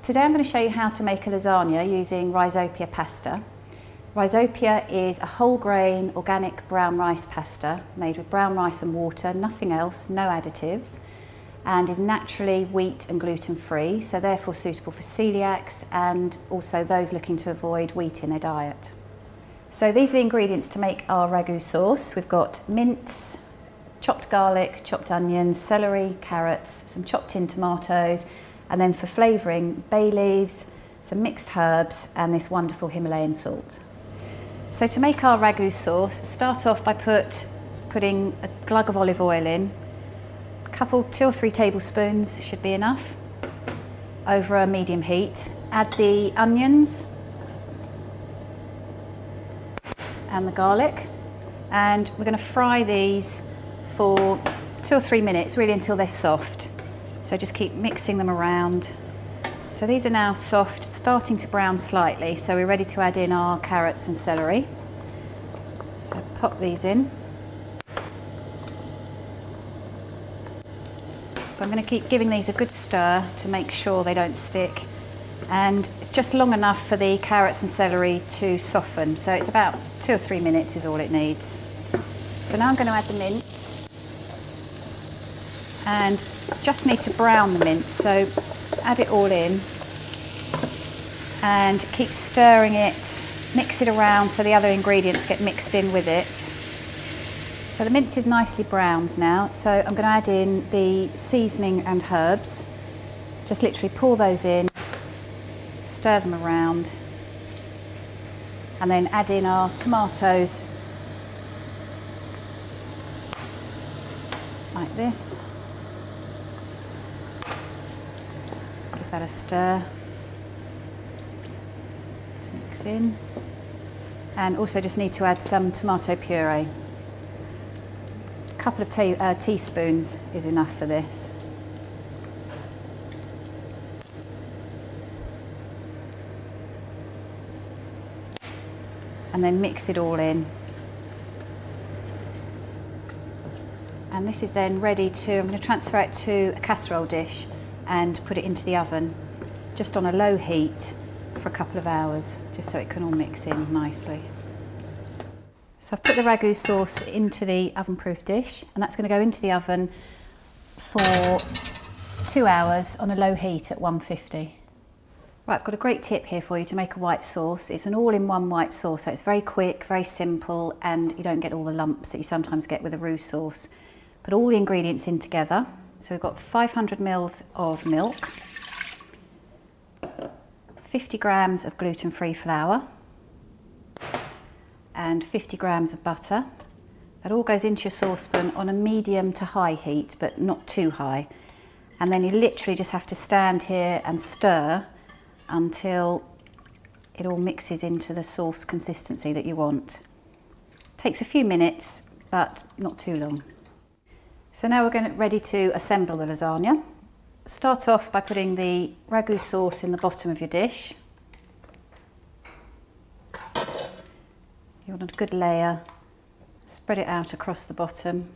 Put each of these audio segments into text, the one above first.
Today I'm going to show you how to make a lasagna using Rizopia pasta. Rizopia is a whole grain organic brown rice pasta made with brown rice and water, nothing else, no additives, and is naturally wheat and gluten free, so therefore suitable for coeliacs and also those looking to avoid wheat in their diet. So these are the ingredients to make our ragu sauce. We've got mince, chopped garlic, chopped onions, celery, carrots, some chopped in tomatoes, and then for flavouring, bay leaves, some mixed herbs and this wonderful Himalayan salt. So to make our ragu sauce, start off by putting a glug of olive oil in, a couple, 2 or 3 tablespoons should be enough, over a medium heat. Add the onions and the garlic, and we're going to fry these for 2 or 3 minutes, really until they're soft. So just keep mixing them around. So these are now soft, starting to brown slightly, so we're ready to add in our carrots and celery. So pop these in. So I'm going to keep giving these a good stir to make sure they don't stick, and just long enough for the carrots and celery to soften. So it's about 2 or 3 minutes is all it needs. So now I'm going to add the mince, and just need to brown the mince, so add it all in and keep stirring it, mix it around so the other ingredients get mixed in with it. So the mince is nicely browned now, so I'm going to add in the seasoning and herbs. Just literally pour those in, stir them around, and then add in our tomatoes like this. Give that a stir to mix in, and also just need to add some tomato puree. A couple of teaspoons is enough for this. And then mix it all in. And this is then ready to, I'm going to transfer it to a casserole dish and put it into the oven, just on a low heat for a couple of hours, just so it can all mix in nicely. So I've put the ragu sauce into the oven-proof dish, and that's going to go into the oven for 2 hours on a low heat at 150. Right, I've got a great tip here for you to make a white sauce. It's an all-in-one white sauce, so it's very quick, very simple, and you don't get all the lumps that you sometimes get with a roux sauce. Put all the ingredients in together. So we've got 500 ml of milk, 50 grams of gluten-free flour, and 50 grams of butter. That all goes into your saucepan on a medium to high heat, but not too high. And then you literally just have to stand here and stir until it all mixes into the sauce consistency that you want. Takes a few minutes, but not too long. So now we're ready to assemble the lasagna. Start off by putting the ragu sauce in the bottom of your dish. You want a good layer. Spread it out across the bottom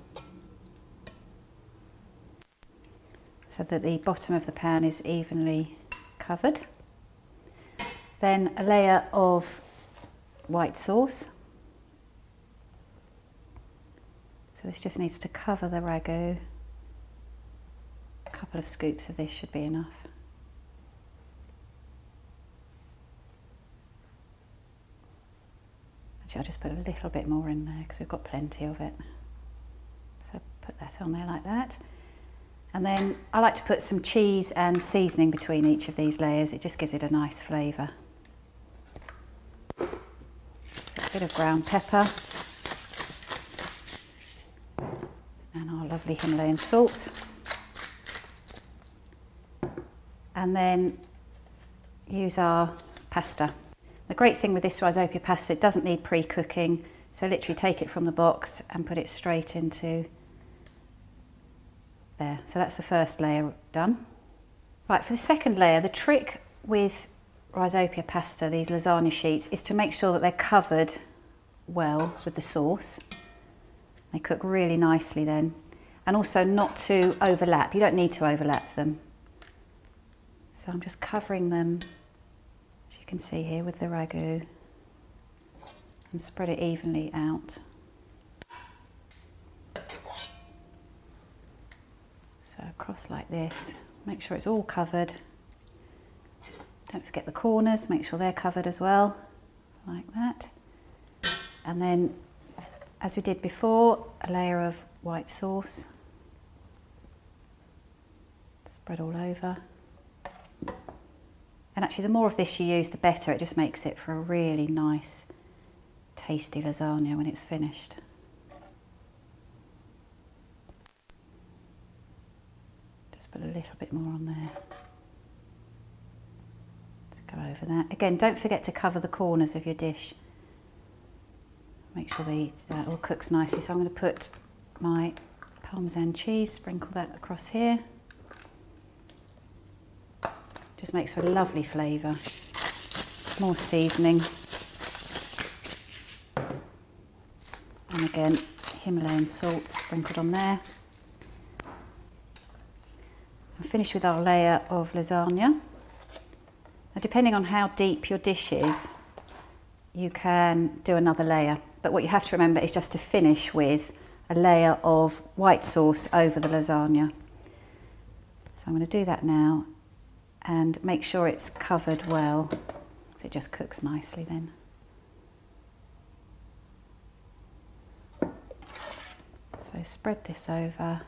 so that the bottom of the pan is evenly covered. Then a layer of white sauce. So this just needs to cover the ragu. A couple of scoops of this should be enough. Actually, I'll just put a little bit more in there because we've got plenty of it. So put that on there like that. And then I like to put some cheese and seasoning between each of these layers. It just gives it a nice flavour. So a bit of ground pepper. And our lovely Himalayan salt. And then use our pasta. The great thing with this Rizopia pasta, it doesn't need pre-cooking, so literally take it from the box and put it straight into there. So that's the first layer done. Right, for the second layer, the trick with Rizopia pasta, these lasagna sheets, is to make sure that they're covered well with the sauce. They cook really nicely then. And also not to overlap. You don't need to overlap them. So I'm just covering them, as you can see here, with the ragu and spread it evenly out. So across like this, make sure it's all covered. Don't forget the corners, make sure they're covered as well, like that. And then, as we did before, a layer of white sauce. Spread all over. And actually the more of this you use, the better. It just makes it for a really nice, tasty lasagna when it's finished. Just put a little bit more on there. Just go over that. Again, don't forget to cover the corners of your dish. Make sure that all cooks nicely. So I'm going to put my Parmesan cheese, sprinkle that across here. Just makes for a lovely flavour. More seasoning. And again, Himalayan salt sprinkled on there. And finish with our layer of lasagna. Now, depending on how deep your dish is, you can do another layer. But what you have to remember is just to finish with a layer of white sauce over the lasagna. So I'm going to do that now and make sure it's covered well, so it just cooks nicely then. So spread this over.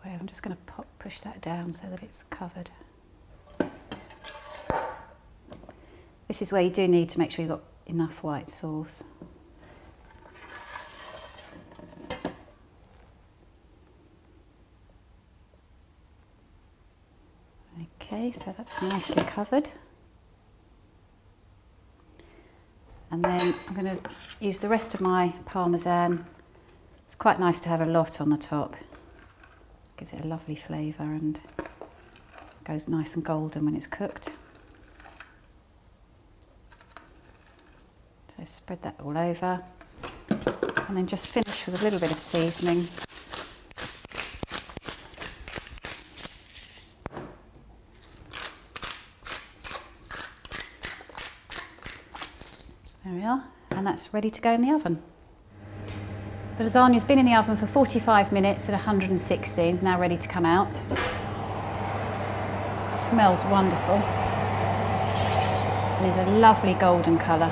I'm just going to push that down so that it's covered. This is where you do need to make sure you've got enough white sauce. Okay, so that's nicely covered. And then I'm going to use the rest of my Parmesan. It's quite nice to have a lot on the top. Gives it a lovely flavour and goes nice and golden when it's cooked. So spread that all over and then just finish with a little bit of seasoning. There we are, and that's ready to go in the oven. The lasagna's been in the oven for 45 minutes at 160, it's now ready to come out. It smells wonderful and is a lovely golden colour.